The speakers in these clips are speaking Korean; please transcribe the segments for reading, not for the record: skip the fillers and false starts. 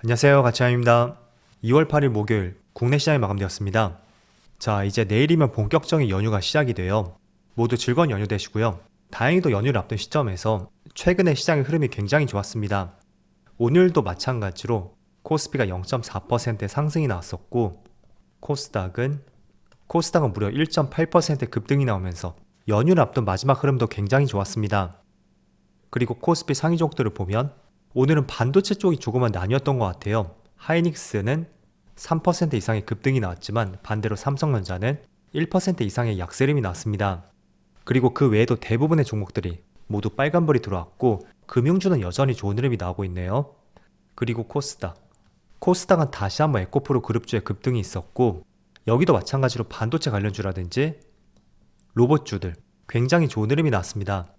안녕하세요, 가치아입니다. 2월 8일 목요일 국내 시장이 마감되었습니다. 자, 이제 내일이면 본격적인 연휴가 시작이 돼요. 모두 즐거운 연휴 되시고요. 다행히도 연휴를 앞둔 시점에서 최근에 시장의 흐름이 굉장히 좋았습니다. 오늘도 마찬가지로 코스피가 0.4% 상승이 나왔었고 코스닥은 무려 1.8% 급등이 나오면서 연휴를 앞둔 마지막 흐름도 굉장히 좋았습니다. 그리고 코스피 상위 종목들을 보면 오늘은 반도체 쪽이 조금만 나뉘었던 것 같아요. 하이닉스는 3% 이상의 급등이 나왔지만 반대로 삼성전자는 1% 이상의 약세림이 나왔습니다. 그리고 그 외에도 대부분의 종목들이 모두 빨간불이 들어왔고 금융주는 여전히 좋은 흐름이 나오고 있네요. 그리고 코스닥은 다시 한번 에코프로 그룹주의 급등이 있었고 여기도 마찬가지로 반도체 관련주라든지 로봇주들 굉장히 좋은 흐름이 나왔습니다.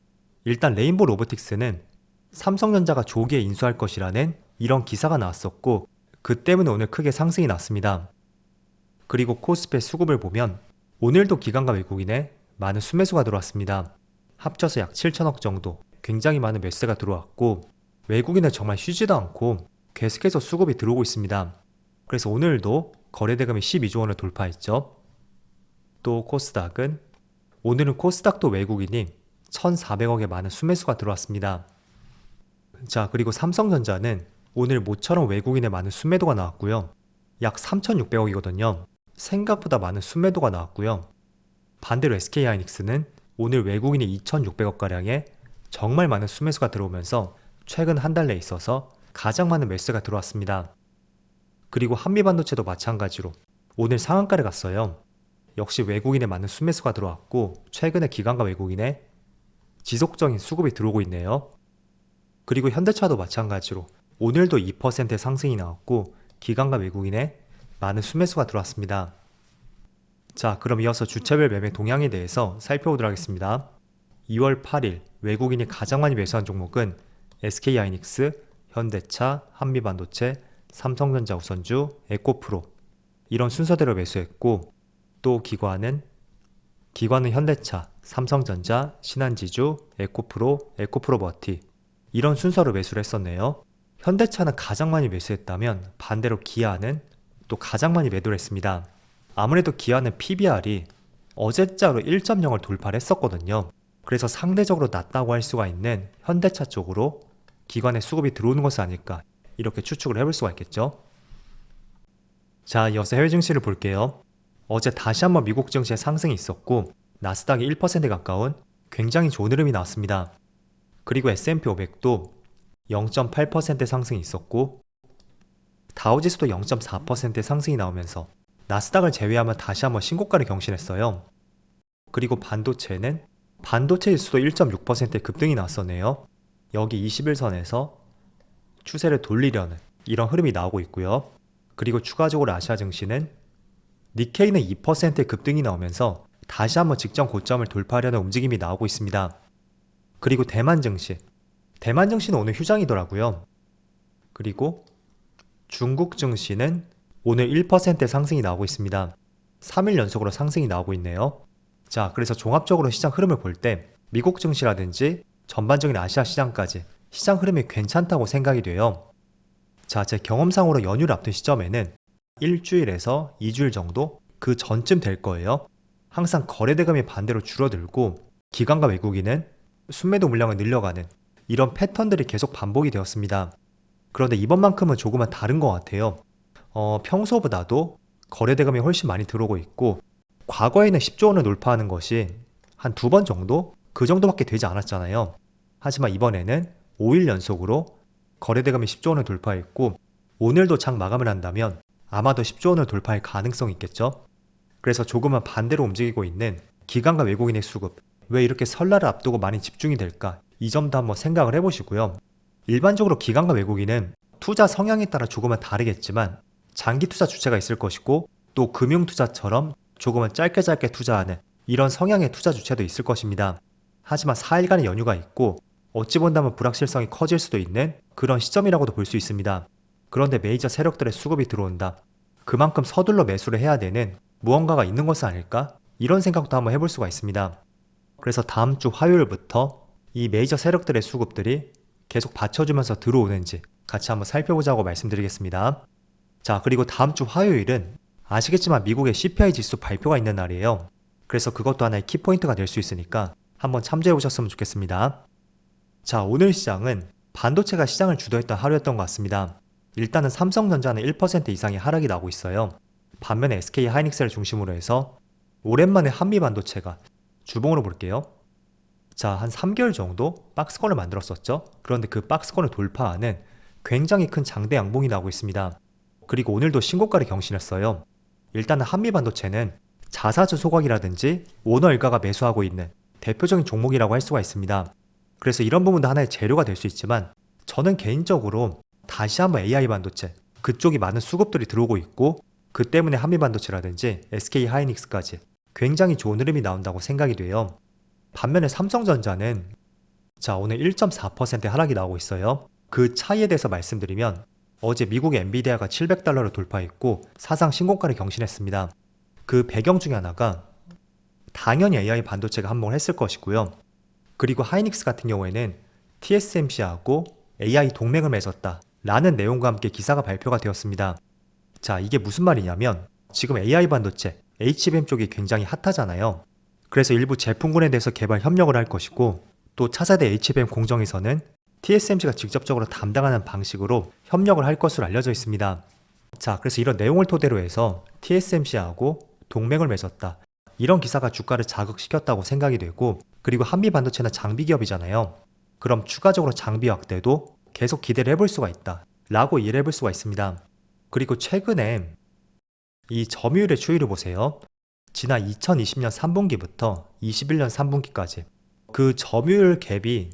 일단 레인보 로보틱스는 삼성전자가 조기에 인수할 것이라는 이런 기사가 나왔었고 그 때문에 오늘 크게 상승이 났습니다. 그리고 코스피의 수급을 보면 오늘도 기관과 외국인의 많은 순매수가 들어왔습니다. 합쳐서 약 7천억 정도 굉장히 많은 매수가 들어왔고 외국인은 정말 쉬지도 않고 계속해서 수급이 들어오고 있습니다. 그래서 오늘도 거래대금이 12조 원을 돌파했죠. 또 오늘은 코스닥도 외국인이 1,400억의 많은 순매수가 들어왔습니다. 자, 그리고 삼성전자는 오늘 모처럼 외국인의 많은 순매도가 나왔고요. 약 3,600억이거든요. 생각보다 많은 순매도가 나왔고요. 반대로 SK하이닉스는 오늘 외국인이 2,600억가량의 정말 많은 순매수가 들어오면서 최근 한 달 내에 있어서 가장 많은 매수가 들어왔습니다. 그리고 한미반도체도 마찬가지로 오늘 상한가를 갔어요. 역시 외국인의 많은 순매수가 들어왔고 최근에 기관과 외국인의 지속적인 수급이 들어오고 있네요. 그리고 현대차도 마찬가지로 오늘도 2%의 상승이 나왔고 기관과 외국인의 많은 순매수가 들어왔습니다. 자, 그럼 이어서 주체별 매매 동향에 대해서 살펴보도록 하겠습니다. 2월 8일 외국인이 가장 많이 매수한 종목은 SK하이닉스, 현대차, 한미반도체, 삼성전자 우선주, 에코프로 이런 순서대로 매수했고 또 기관은 현대차, 삼성전자, 신한지주, 에코프로, 에코프로버티 이런 순서로 매수를 했었네요. 현대차는 가장 많이 매수했다면 반대로 기아는 또 가장 많이 매도를 했습니다. 아무래도 기아는 PBR이 어제자로 1.0을 돌파를 했었거든요. 그래서 상대적으로 낮다고 할 수가 있는 현대차 쪽으로 기관의 수급이 들어오는 것이 아닐까 이렇게 추측을 해볼 수가 있겠죠. 자, 이어서 해외 증시를 볼게요. 어제 다시 한번 미국 증시의 상승이 있었고 나스닥이 1% 가까운 굉장히 좋은 흐름이 나왔습니다. 그리고 S&P 500도 0.8% 상승이 있었고 다우지수도 0.4% 상승이 나오면서 나스닥을 제외하면 다시 한번 신고가를 경신했어요. 그리고 반도체 지수도 1.6% 급등이 나왔었네요. 여기 21선에서 추세를 돌리려는 이런 흐름이 나오고 있고요. 그리고 추가적으로 아시아 증시는 니케이는 2%의 급등이 나오면서 다시 한번 직전 고점을 돌파하려는 움직임이 나오고 있습니다. 그리고 대만 증시는 오늘 휴장이더라고요. 그리고 중국 증시는 오늘 1%의 상승이 나오고 있습니다. 3일 연속으로 상승이 나오고 있네요. 자, 그래서 종합적으로 시장 흐름을 볼 때 미국 증시라든지 전반적인 아시아 시장까지 시장 흐름이 괜찮다고 생각이 돼요. 자, 제 경험상으로 연휴를 앞둔 시점에는 일주일에서 2주일 정도 그 전쯤 될 거예요. 항상 거래대금이 반대로 줄어들고 기관과 외국인은 순매도 물량을 늘려가는 이런 패턴들이 계속 반복이 되었습니다. 그런데 이번만큼은 조금은 다른 것 같아요. 평소보다도 거래대금이 훨씬 많이 들어오고 있고 과거에는 10조 원을 돌파하는 것이 한 2번 정도? 그 정도밖에 되지 않았잖아요. 하지만 이번에는 5일 연속으로 거래대금이 10조 원을 돌파했고 오늘도 장 마감을 한다면 아마도 10조 원을 돌파할 가능성이 있겠죠. 그래서 조금은 반대로 움직이고 있는 기관과 외국인의 수급 왜 이렇게 설날을 앞두고 많이 집중이 될까? 이 점도 한번 생각을 해보시고요. 일반적으로 기관과 외국인은 투자 성향에 따라 조금은 다르겠지만 장기 투자 주체가 있을 것이고 또 금융 투자처럼 조금은 짧게 투자하는 이런 성향의 투자 주체도 있을 것입니다. 하지만 4일간의 연휴가 있고 어찌 본다면 불확실성이 커질 수도 있는 그런 시점이라고도 볼 수 있습니다. 그런데 메이저 세력들의 수급이 들어온다. 그만큼 서둘러 매수를 해야 되는 무언가가 있는 것은 아닐까? 이런 생각도 한번 해볼 수가 있습니다. 그래서 다음 주 화요일부터 이 메이저 세력들의 수급들이 계속 받쳐주면서 들어오는지 같이 한번 살펴보자고 말씀드리겠습니다. 자, 그리고 다음 주 화요일은 아시겠지만 미국의 CPI 지수 발표가 있는 날이에요. 그래서 그것도 하나의 키포인트가 될 수 있으니까 한번 참조해 보셨으면 좋겠습니다. 자, 오늘 시장은 반도체가 시장을 주도했던 하루였던 것 같습니다. 일단은 삼성전자는 1% 이상의 하락이 나오고 있어요. 반면에 SK 하이닉스를 중심으로 해서 오랜만에 한미 반도체가 주봉으로 볼게요. 자, 한 3개월 정도 박스권을 만들었었죠. 그런데 그 박스권을 돌파하는 굉장히 큰 장대 양봉이 나오고 있습니다. 그리고 오늘도 신고가를 경신했어요. 일단은 한미 반도체는 자사주 소각이라든지 오너 일가가 매수하고 있는 대표적인 종목이라고 할 수가 있습니다. 그래서 이런 부분도 하나의 재료가 될 수 있지만 저는 개인적으로 다시 한번 AI 반도체 그쪽이 많은 수급들이 들어오고 있고 그 때문에 한미 반도체라든지 SK 하이닉스까지 굉장히 좋은 흐름이 나온다고 생각이 돼요. 반면에 삼성전자는 자, 오늘 1.4% 하락이 나오고 있어요. 그 차이에 대해서 말씀드리면 어제 미국의 엔비디아가 $700를 돌파했고 사상 신고가를 경신했습니다. 그 배경 중에 하나가 당연히 AI 반도체가 한몫을 했을 것이고요. 그리고 하이닉스 같은 경우에는 TSMC하고 AI 동맹을 맺었다 라는 내용과 함께 기사가 발표가 되었습니다. 자, 이게 무슨 말이냐면 지금 AI 반도체, HBM 쪽이 굉장히 핫하잖아요. 그래서 일부 제품군에 대해서 개발 협력을 할 것이고 또 차세대 HBM 공정에서는 TSMC가 직접적으로 담당하는 방식으로 협력을 할 것으로 알려져 있습니다. 자, 그래서 이런 내용을 토대로 해서 TSMC하고 동맹을 맺었다. 이런 기사가 주가를 자극시켰다고 생각이 되고 그리고 한미 반도체는 장비 기업이잖아요. 그럼 추가적으로 장비 확대도 계속 기대를 해볼 수가 있다 라고 이해를 해볼 수가 있습니다. 그리고 최근에 이 점유율의 추이를 보세요. 지난 2020년 3분기부터 21년 3분기까지 그 점유율 갭이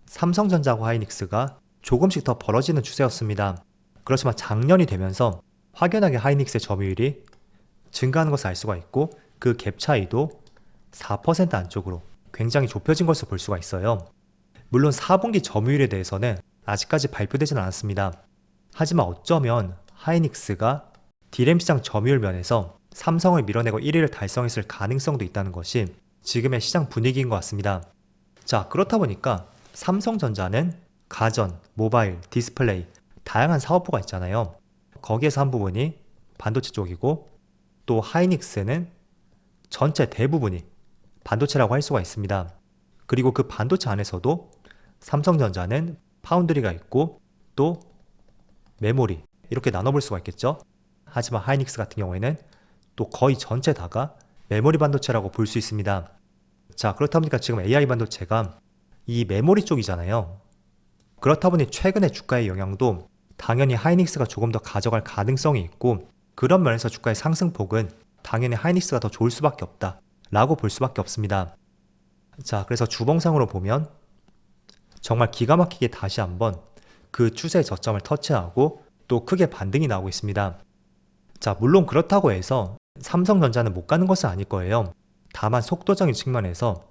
삼성전자와 하이닉스가 조금씩 더 벌어지는 추세였습니다. 그렇지만 작년이 되면서 확연하게 하이닉스의 점유율이 증가하는 것을 알 수가 있고 그 갭 차이도 4% 안쪽으로 굉장히 좁혀진 것을 볼 수가 있어요. 물론 4분기 점유율에 대해서는 아직까지 발표되진 않았습니다. 하지만 어쩌면 하이닉스가 D램 시장 점유율 면에서 삼성을 밀어내고 1위를 달성했을 가능성도 있다는 것이 지금의 시장 분위기인 것 같습니다. 자, 그렇다 보니까 삼성전자는 가전, 모바일, 디스플레이 다양한 사업부가 있잖아요. 거기에서 한 부분이 반도체 쪽이고 또 하이닉스는 전체 대부분이 반도체라고 할 수가 있습니다. 그리고 그 반도체 안에서도 삼성전자는 파운드리가 있고 또 메모리 이렇게 나눠볼 수가 있겠죠. 하지만 하이닉스 같은 경우에는 또 거의 전체 다가 메모리 반도체라고 볼 수 있습니다. 자, 그렇다 보니까 지금 AI 반도체가 이 메모리 쪽이잖아요. 그렇다 보니 최근의 주가의 영향도 당연히 하이닉스가 조금 더 가져갈 가능성이 있고 그런 면에서 주가의 상승폭은 당연히 하이닉스가 더 좋을 수밖에 없다 라고 볼 수밖에 없습니다. 자, 그래서 주봉상으로 보면 정말 기가 막히게 다시 한번 그 추세의 저점을 터치하고 또 크게 반등이 나오고 있습니다. 자, 물론 그렇다고 해서 삼성전자는 못 가는 것은 아닐 거예요. 다만 속도적인 측면에서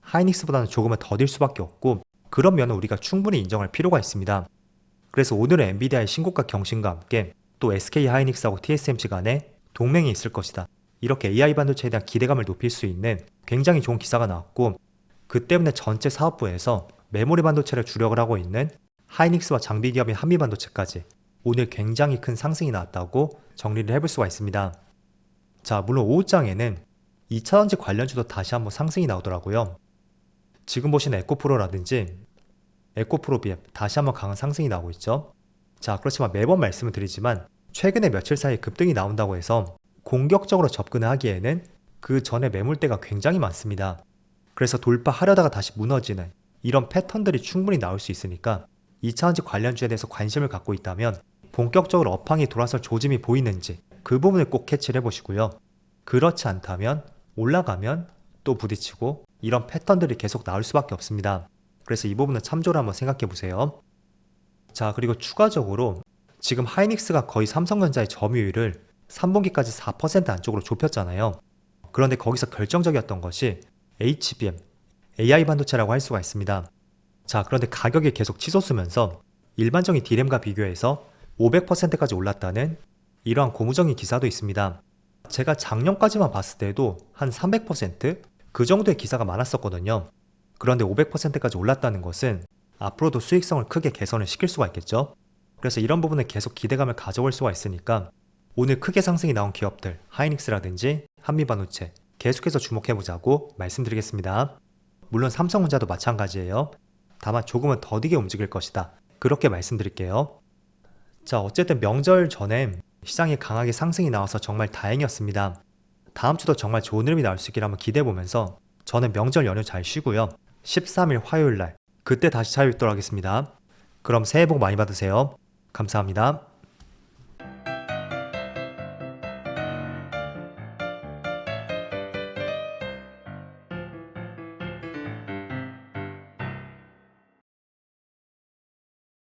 하이닉스보다는 조금은 더딜 수밖에 없고 그런 면은 우리가 충분히 인정할 필요가 있습니다. 그래서 오늘의 엔비디아의 신고가 경신과 함께 또 SK 하이닉스하고 TSMC 간에 동맹이 있을 것이다. 이렇게 AI 반도체에 대한 기대감을 높일 수 있는 굉장히 좋은 기사가 나왔고 그 때문에 전체 사업부에서 메모리 반도체를 주력을 하고 있는 하이닉스와 장비 기업인 한미 반도체까지 오늘 굉장히 큰 상승이 나왔다고 정리를 해볼 수가 있습니다. 자, 물론 오후장에는 2차전지 관련주도 다시 한번 상승이 나오더라고요. 지금 보시는 에코프로라든지 에코프로 BM 다시 한번 강한 상승이 나오고 있죠. 자, 그렇지만 매번 말씀을 드리지만 최근에 며칠 사이에 급등이 나온다고 해서 공격적으로 접근을 하기에는 그 전에 매물대가 굉장히 많습니다. 그래서 돌파하려다가 다시 무너지는 이런 패턴들이 충분히 나올 수 있으니까 2차전지 관련주에 대해서 관심을 갖고 있다면 본격적으로 업황이 돌아설 조짐이 보이는지 그 부분을 꼭 캐치를 해보시고요. 그렇지 않다면 올라가면 또 부딪히고 이런 패턴들이 계속 나올 수밖에 없습니다. 그래서 이 부분은 참조를 한번 생각해 보세요. 자, 그리고 추가적으로 지금 하이닉스가 거의 삼성전자의 점유율을 3분기까지 4% 안쪽으로 좁혔잖아요. 그런데 거기서 결정적이었던 것이 HBM, AI 반도체라고 할 수가 있습니다. 자, 그런데 가격이 계속 치솟으면서 일반적인 D램과 비교해서 500%까지 올랐다는 이러한 고무적인 기사도 있습니다. 제가 작년까지만 봤을 때도 한 300%? 그 정도의 기사가 많았었거든요. 그런데 500%까지 올랐다는 것은 앞으로도 수익성을 크게 개선을 시킬 수가 있겠죠. 그래서 이런 부분은 계속 기대감을 가져올 수가 있으니까 오늘 크게 상승이 나온 기업들, 하이닉스라든지 한미반도체 계속해서 주목해보자고 말씀드리겠습니다. 물론 삼성전자도 마찬가지예요. 다만 조금은 더디게 움직일 것이다. 그렇게 말씀드릴게요. 자, 어쨌든 명절 전에 시장이 강하게 상승이 나와서 정말 다행이었습니다. 다음 주도 정말 좋은 흐름이 나올 수 있기를 한번 기대해보면서 저는 명절 연휴 잘 쉬고요. 13일 화요일 날 그때 다시 찾아뵙도록 하겠습니다. 그럼 새해 복 많이 받으세요. 감사합니다.